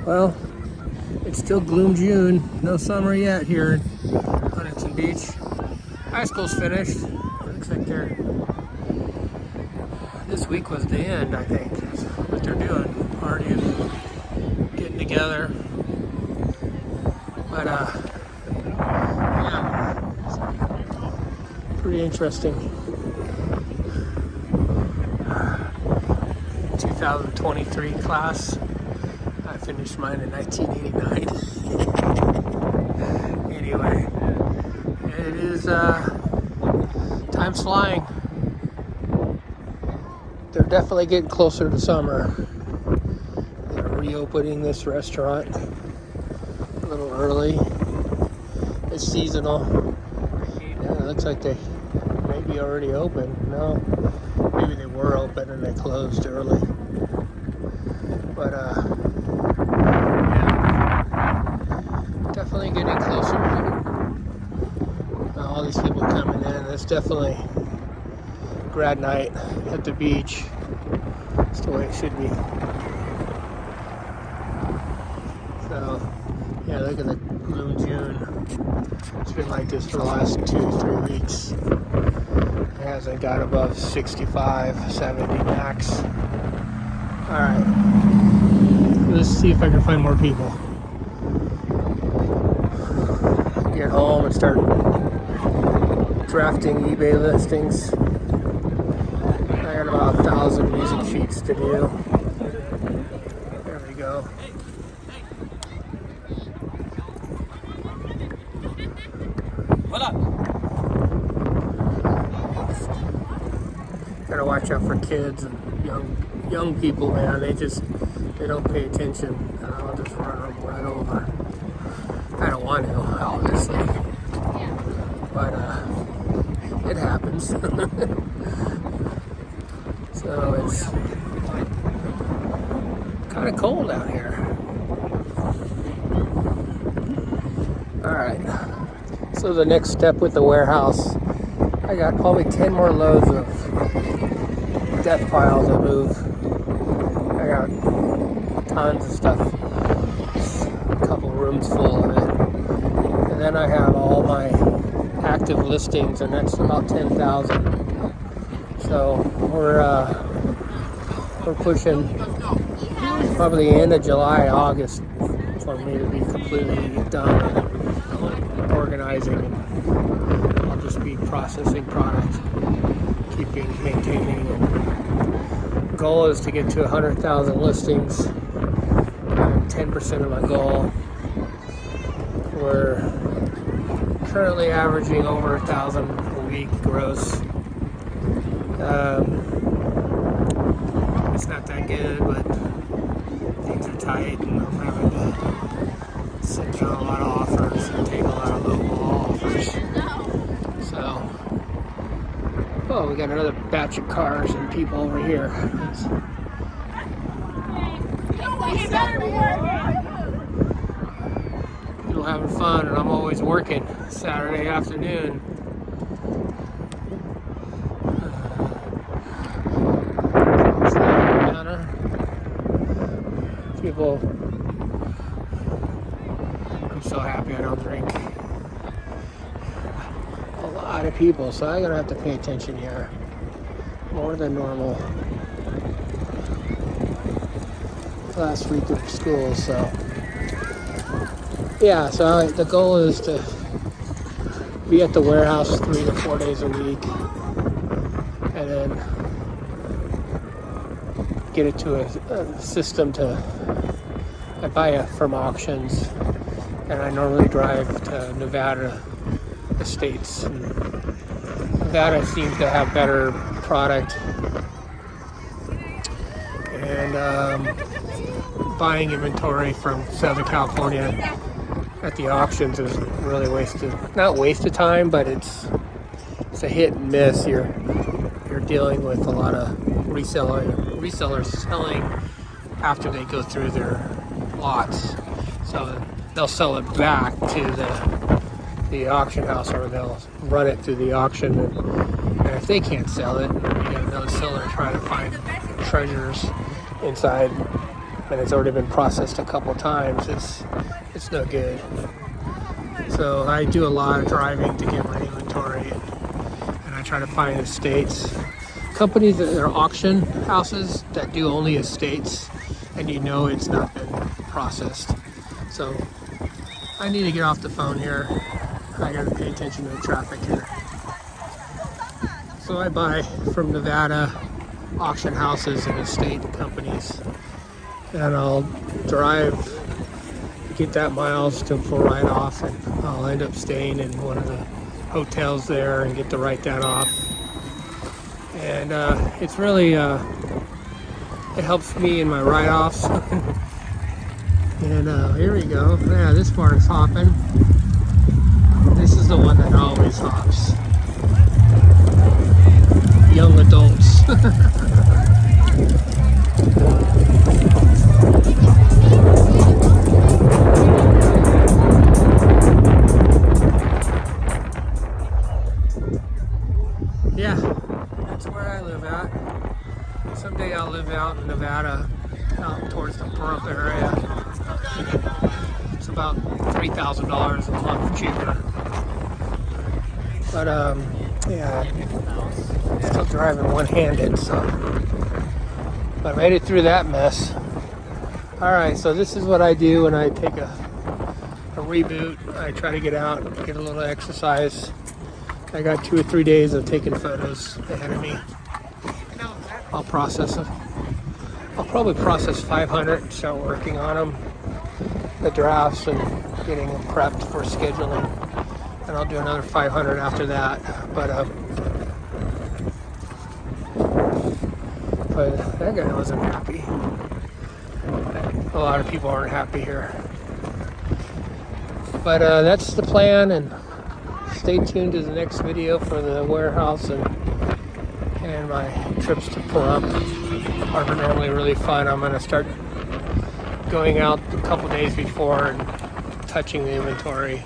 Well, it's still gloom June. No summer yet here in Huntington Beach. High school's finished. Looks like this week was the end, I think. That's what they're doing. Partying, getting together. But, yeah. Pretty interesting. 2023 class. I finished mine in 1989. Anyway, it is, time's flying. They're definitely getting closer to summer. They're reopening this restaurant a little early. It's seasonal. Yeah, it looks like they may be already open. No, maybe they were open and they closed early. But, yeah, definitely getting closer. All these people coming in. It's definitely grad night at the beach. That's the way it should be. So, yeah, look at the gloom June. It's been like this for the last 2-3 weeks. It hasn't got above 65, 70 max. Alright. Let's see if I can find more people. Get home and start drafting eBay listings. I got about 1,000 music sheets to do. There we go. What up? Gotta watch out for kids and young people, man. They don't pay attention. I'll just run them right over. I don't want to, obviously. But it happens. So it's kind of cold out here. Alright. So the next step with the warehouse, I got probably 10 more loads of death piles to move. I got tons of stuff. A couple rooms full of it. And then I have all my active listings, and that's about 10,000. So we're pushing probably the end of July, August for me to be completely done and organizing, and I'll just be processing product, maintaining. And the goal is to get to 100,000 listings. I'm 10% of my goal. We're currently averaging over 1,000 a week gross. It's not that good, but things are tight, and I'm having to sit down a lot of offers and take a lot of low-ball offers. So, oh, we got another batch of cars and people over here. People having fun, and I'm always working Saturday afternoon. People, I'm so happy I don't drink. A lot of people, so I'm gonna have to pay attention here more than normal. Last week of school, so yeah. So the goal is to be at the warehouse 3 to 4 days a week, and then get it to a system to. I buy it from auctions, and I normally drive to Nevada estates. And Nevada seems to have better product, and buying inventory from Southern California at the auctions is really not waste of time, but it's a hit and miss. You're dealing with a lot of resellers selling after they go through their lots, so they'll sell it back to the auction house, or they'll run it through the auction, and if they can't sell it, you get another seller trying to find treasures inside and it's already been processed a couple times, it's no good. So I do a lot of driving to get my inventory, and I try to find estates, companies that are auction houses that do only estates, and you know it's not been processed. So I need to get off the phone here. I gotta pay attention to the traffic here. So I buy from Nevada auction houses and estate companies, and I'll drive, get that miles to pull right off, and I'll end up staying in one of the hotels there and get to write that off. And it's really it helps me in my write-offs. And here we go. Yeah, this part is hopping. This is the one that always hops. Young adults. Yeah, that's where I live at. Someday I'll live out in Nevada, out towards the Pahrump area. It's about $3,000 a month cheaper. But yeah, still driving one-handed, so. But I made it through that mess. All right, so this is what I do when I take a reboot. I try to get out, get a little exercise. I got 2 or 3 days of taking photos ahead of me. I'll process them. I'll probably process 500 and start working on them, the drafts, and getting them prepped for scheduling. And I'll do another 500 after that. But that guy wasn't happy. A lot of people aren't happy here. But that's the plan, and stay tuned to the next video for the warehouse and my trips to Pahrump are normally really fun. I'm going to start going out a couple days before and touching the inventory.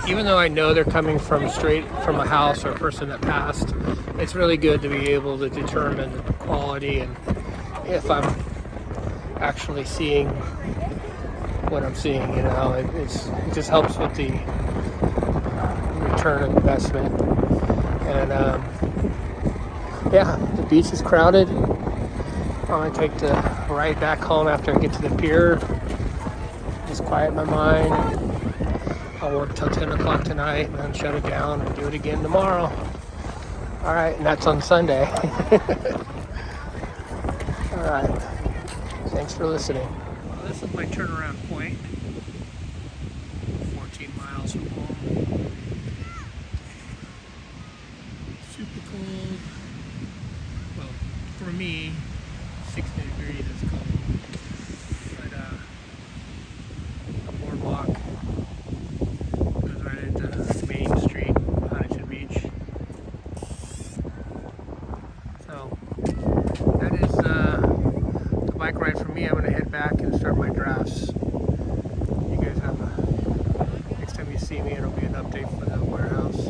Even though I know they're coming from straight from a house or a person that passed, it's really good to be able to determine the quality and if I'm actually seeing what I'm seeing. You know, it just helps with the return of investment. And yeah, the beach is crowded. I'm gonna take the ride back home after I get to the pier. Just quiet my mind. I'll work till 10 o'clock tonight and then shut it down and do it again tomorrow. All right, and that's on Sunday. All right, thanks for listening. Well, this is my turnaround point. 14 miles from home. Super cold. Well, for me, 60 degrees is cold. But a boardwalk goes right into Main Street, Huntington Beach. So that is the bike ride for me. I'm going to head back and start my drafts. You guys have next time you see me, it'll be an update for the warehouse.